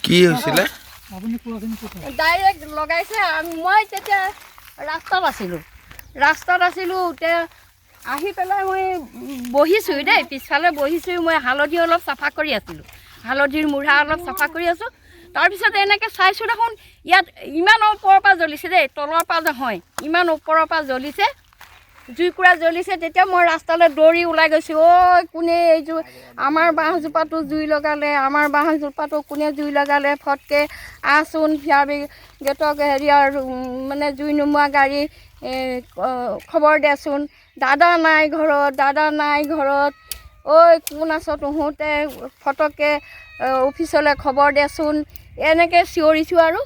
কি হৈছিল? ডাইৰেক্ট লগাইছে। মই তেতিয়া ৰাস্তাত আছিলোঁ এতিয়া আহি পেলাই মই বহিছোঁ দেই, পিছফালে বহিছোঁ। মই হালধি অলপ চাফা কৰি আছিলোঁ, হালধিৰ মূঢ়া অলপ চাফা কৰি আছোঁ। তাৰপিছত এনেকৈ চাইছোঁ দেখোন ইয়াত ইমান ওপৰৰ পৰা জ্বলিছে দেই, তলৰ পৰা নহয়, ইমান ওপৰৰ পৰা জ্বলিছে, জুইকুৰা জ্বলিছে। তেতিয়া মই ৰাস্তালৈ দৌৰি ওলাই গৈছোঁ। কোনে এইযোৰ আমাৰ বাঁহজোপাটো জুই লগালে, আমাৰ বাঁহজোপাটো কোনে জুই লগালে, ফটকৈ আহচোন ফায়াৰ ব্ৰিগেডক মানে জুই নুমুৱা গাড়ী খবৰ দেচোন। দাদা নাই ঘৰত, কোন আছ তহঁতে, ফটককৈ অফিচলৈ খবৰ দেচোন। এনেকৈ চিঞৰিছোঁ আৰু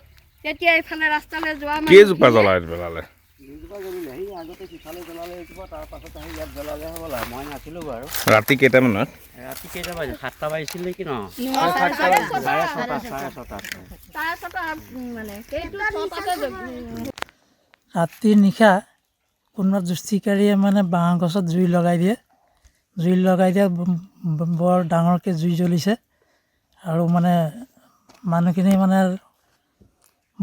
তেতিয়া এইফালে ৰাস্তালৈ যোৱা কেইজোপা জ্বলাই পেলালে? মই নাছিলোঁ বাৰু। ৰাতি কেইটামানত? ৰাতি কেইটা বাজি 7টা বাজিছিল নেকি ন? ৰাতি নিশা কোনোবা দুষ্টিকাৰীয়ে মানে বাঁহ গছত জুই লগাই দিয়ে বৰ ডাঙৰকৈ জুই জ্বলিছে। আৰু মানে মানুহখিনি মানে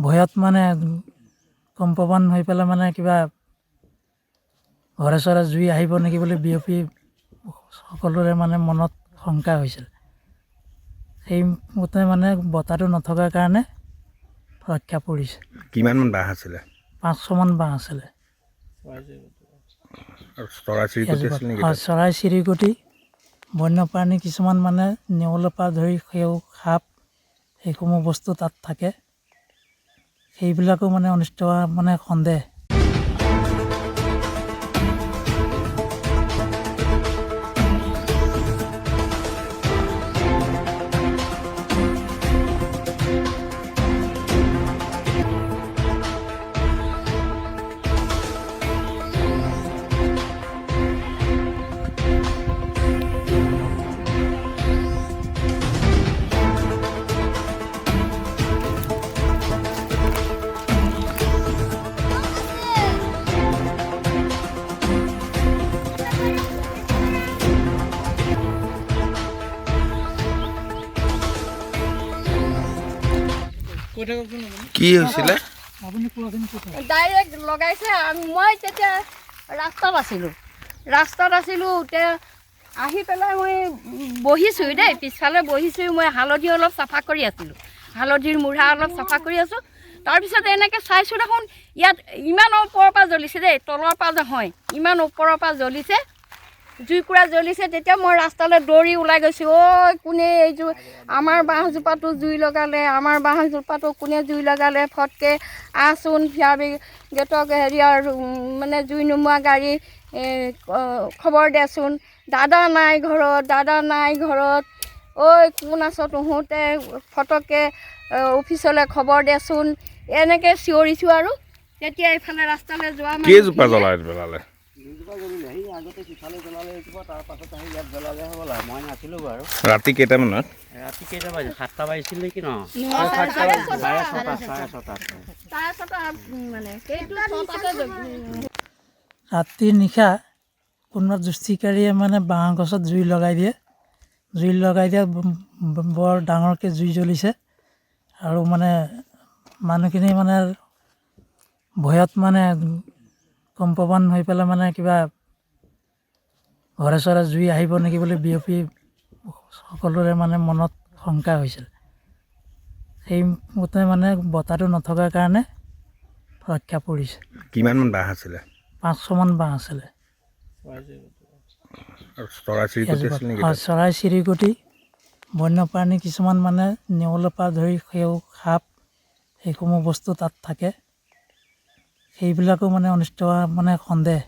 ভয়ত মানে কম্পমান হৈ পেলাই মানে কিবা ঘৰে চৰে জুই আহিব নেকি বুলি বিয়পি সকলোৰে মানে মনত শংকা হৈছিল। সেইমতে মানে বতাহটো নথকাৰ কাৰণে ৰক্ষা পৰিছে। কিমানমান বাঁহ আছিলে? 500মান বাঁহ আছিলে। চৰাই চিৰিকটি, বন্যপ্ৰাণী কিছুমান মানে নেউলৰ পৰা ধৰি সাপ সেইসমূহ বস্তু তাত থাকে। সেইবিলাকো মানে অনিষ্ট হোৱা মানে সন্দেহ। কি হৈছিল? ডাইৰেক্ট লগাইছে। মই তেতিয়া ৰাস্তাত আছিলোঁ এতিয়া আহি পেলাই মই বহিছোঁ দেই, পিছফালে বহিছোঁ। মই হালধি অলপ চাফা কৰি আছিলোঁ, হালধিৰ মূঢ়া অলপ চাফা কৰি আছোঁ। তাৰপিছত এনেকৈ চাইছোঁ দেখোন ইয়াত ইমান ওপৰৰ পৰা জ্বলিছে দেই, তলৰ পৰা নহয়, ইমান ওপৰৰ পৰা জ্বলিছে, জুইকুৰা জ্বলিছে। তেতিয়া মই ৰাস্তালৈ দৌৰি ওলাই গৈছোঁ। কোনে এইযোৰ আমাৰ বাঁহজোপাটো জুই লগালে, আমাৰ বাঁহজোপাটো কোনে জুই লগালে, ফটকৈ আহচোন ফায়াৰ ব্ৰিগেডক মানে জুই নুমুৱা গাড়ী খবৰ দেচোন। দাদা নাই ঘৰত, কোন আছ তহঁতে, ফটককৈ অফিচলৈ খবৰ দেচোন। এনেকৈ চিঞৰিছোঁ আৰু তেতিয়া এইফালে ৰাস্তালৈ যোৱা কেইজোপা জ্বলাই পেলালে? মই নাছিলোঁ বাৰু। ৰাতি কেইটামানত? ৰাতি কেইটা বাজি 7টা বাজিছিল নেকি ন? ৰাতি নিশা কোনোবা দুষ্টিকাৰীয়ে মানে বাঁহ গছত জুই লগাই দিয়ে বৰ ডাঙৰকৈ জুই জ্বলিছে। আৰু মানে মানুহখিনি মানে ভয়ত মানে কম্পমান হৈ পেলাই মানে কিবা ঘৰে চৰে জুই আহিব নেকি বুলি বিয়পি সকলোৰে মানে মনত শংকা হৈছিল। সেইমতে মানে বতাহটো নথকাৰ কাৰণে ৰক্ষা পৰিছে। কিমানমান বাঁহ আছিলে? 500মান বাঁহ আছিলে। চৰাই চিৰিকটি, বন্যপ্ৰাণী কিছুমান মানে নেউলৰ পৰা ধৰি সাপ সেইসমূহ বস্তু তাত থাকে। সেইবিলাকো মানে অনিষ্ট হোৱা মানে সন্দেহ।